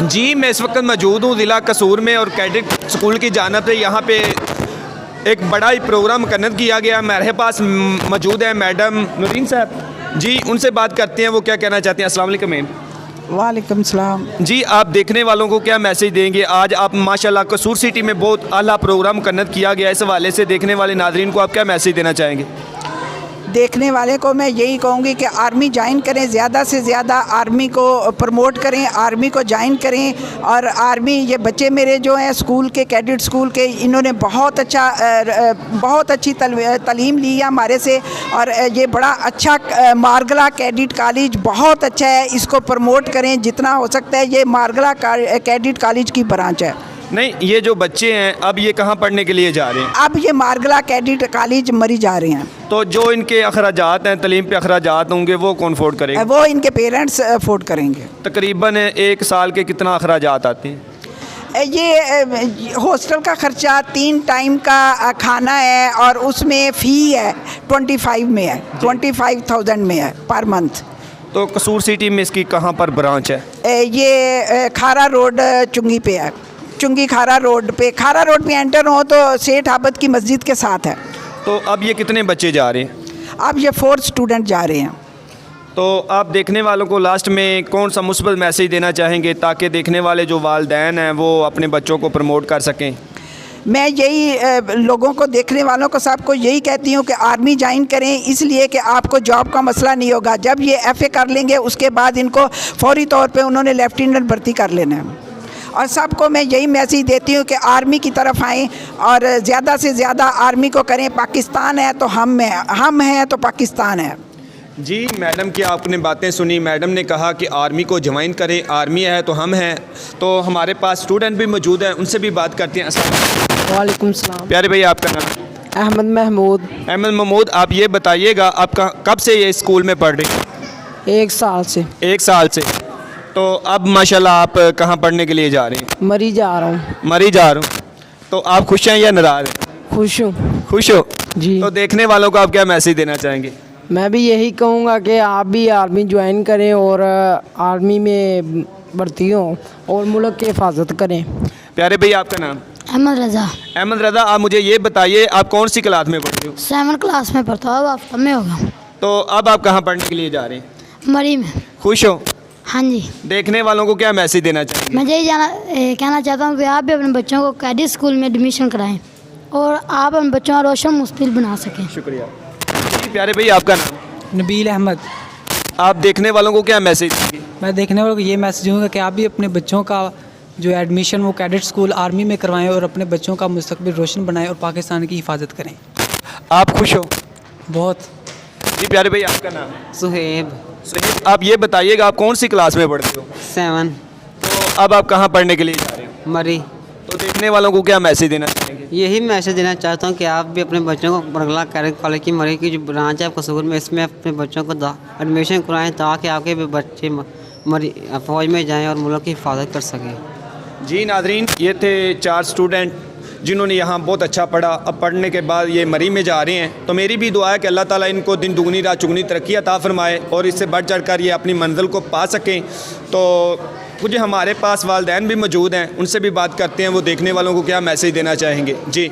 جی میں اس وقت موجود ہوں ضلع قصور میں اور کیڈٹ اسکول کی جانب سے یہاں پہ ایک بڑا ہی پروگرام منعقد کیا گیا. میرے پاس موجود ہے میڈم نورین صاحب جی, ان سے بات کرتے ہیں وہ کیا کہنا چاہتے ہیں. السلام علیکم میم. وعلیکم السلام. جی آپ دیکھنے والوں کو کیا میسیج دیں گے؟ آج آپ ماشاءاللہ قصور سٹی میں بہت اعلیٰ پروگرام منعقد کیا گیا, اس حوالے سے دیکھنے والے ناظرین کو آپ کیا میسیج دینا چاہیں گے؟ دیکھنے والے کو میں یہی کہوں گی کہ آرمی جوائن کریں, زیادہ سے زیادہ آرمی کو پروموٹ کریں, آرمی کو جوائن کریں. اور آرمی یہ بچے میرے جو ہیں اسکول کے, کیڈٹ اسکول کے, انہوں نے بہت اچھی تعلیم لی ہے ہمارے سے. اور یہ بڑا اچھا مارگلا کیڈٹ کالج بہت اچھا ہے, اس کو پروموٹ کریں جتنا ہو سکتا ہے. یہ مارگلا کیڈٹ کالج کی برانچ ہے. نہیں, یہ جو بچے ہیں اب یہ کہاں پڑھنے کے لیے جا رہے ہیں؟ اب یہ مارگلا کیڈٹ کالج مری جا رہے ہیں. تو جو ان کے اخراجات ہیں, تعلیم پہ اخراجات ہوں گے, وہ کون افورڈ کرے گا؟ وہ ان کے پیرنٹس افورڈ کریں گے. تقریباً ایک سال کے کتنا اخراجات آتے ہیں؟ یہ ہاسٹل کا خرچہ, 3 ٹائم کا کھانا ہے, اور اس میں فی ہے 25 میں ہے, 25,000 میں ہے پر منتھ. تو قصور سٹی میں اس کی کہاں پر برانچ ہے؟ یہ کھارا روڈ چنگی پہ ہے, چنگی کھارا روڈ پہ انٹر ہو تو سیٹھ عابد کی مسجد کے ساتھ ہے. تو اب یہ کتنے بچے جا رہے ہیں؟ اب یہ 4 اسٹوڈنٹ جا رہے ہیں. تو آپ دیکھنے والوں کو لاسٹ میں کون سا مثبت میسیج دینا چاہیں گے تاکہ دیکھنے والے جو والدین ہیں وہ اپنے بچوں کو پروموٹ کر سکیں؟ میں یہی لوگوں کو, دیکھنے والوں کو, سب کو یہی کہتی ہوں کہ آرمی جوائن کریں, اس لیے کہ آپ کو جاب کا مسئلہ نہیں ہوگا. جب یہ ایف اے کر لیں گے اس کے بعد ان کو فوری طور پہ انہوں نے لیفٹیننٹ بھرتی کر لینا ہے. اور سب کو میں یہی میسیج دیتی ہوں کہ آرمی کی طرف آئیں اور زیادہ سے زیادہ آرمی کو کریں. پاکستان ہے تو ہم ہیں تو پاکستان ہے. جی میڈم کی آپ نے باتیں سنی. میڈم نے کہا کہ آرمی کو جوائن کریں, آرمی ہے تو ہم ہیں. تو ہمارے پاس اسٹوڈنٹ بھی موجود ہیں, ان سے بھی بات کرتے ہیں. وعلیکم السلام. پیارے بھائی آپ کا نام؟ احمد محمود. احمد محمود, آپ یہ بتائیے گا آپ کب سے یہ اسکول میں پڑھ رہے ہیں؟ 1 سال سے. 1 سال سے. تو اب ماشاءاللہ آپ کہاں پڑھنے کے لیے جا رہے ہیں؟ مری جا رہا ہوں. مری جا رہا ہوں. تو آپ خوش ہیں یا ناراض ہیں؟ خوش ہوں. خوش ہو جی. تو دیکھنے والوں کو آپ کیا میسیج دینا چاہیں گے؟ میں بھی یہی کہوں گا کہ آپ بھی آرمی جوائن کریں اور آرمی میں بھرتی ہوں اور ملک کی حفاظت کریں. پیارے بھائی آپ کا نام؟ احمد رضا. احمد رضا, آپ مجھے یہ بتائیے آپ کون سی کلاس میں پڑھتے ہو؟ 7 کلاس میں پڑھتا ہوں, اب ہفتہ میں ہوگا. تو اب آپ کہاں پڑھنے کے لیے جا رہے ہیں؟ مری میں. خوش ہو؟ ہاں جی. دیکھنے والوں کو کیا میسیج دینا چاہیں گے؟ میں یہی کہنا چاہتا ہوں کہ آپ بھی اپنے بچوں کو کیڈٹ اسکول میں ایڈمیشن کرائیں اور آپ اپنے بچوں کا روشن مستقبل بنا سکیں. شکریہ. جی پیارے بھائی آپ کا نام؟ نبیل احمد. آپ دیکھنے والوں کو کیا میسیج دیں گے؟ میں دیکھنے والوں کو یہ میسیج دوں گا کہ آپ بھی اپنے بچوں کا جو ایڈمیشن وہ کیڈٹ اسکول آرمی میں کروائیں اور اپنے بچوں کا مستقبل روشن بنائیں اور پاکستان کی حفاظت کریں. آپ خوش ہو؟ بہت. جی پیارے بھائی آپ کا نام؟ سہیب. صحیح. آپ یہ بتائیے گا آپ کون سی کلاس میں پڑھتے ہو؟ 7. تو اب آپ کہاں پڑھنے کے لیے جا رہے ہیں؟ مری. تو دیکھنے والوں کو کیا میسیج دینا چاہیں گے؟ یہی میسیج دینا چاہتا ہوں کہ آپ بھی اپنے بچوں کو مرگلا کیڈٹ کالج کی مری کی جو برانچ ہے قصور میں, اس میں اپنے بچوں کو ایڈمیشن کرائیں تاکہ آپ کے بھی بچے مری فوج میں جائیں اور ملک کی حفاظت کر سکیں. جی ناظرین, یہ تھے 4 اسٹوڈنٹ جنہوں نے یہاں بہت اچھا پڑھا. اب پڑھنے کے بعد یہ مری میں جا رہے ہیں. تو میری بھی دعا ہے کہ اللہ تعالیٰ ان کو دن دگنی رات چگنی ترقی عطا فرمائے اور اس سے بڑھ چڑھ کر یہ اپنی منزل کو پا سکیں. تو کچھ ہمارے پاس والدین بھی موجود ہیں, ان سے بھی بات کرتے ہیں وہ دیکھنے والوں کو کیا میسیج دینا چاہیں گے. جی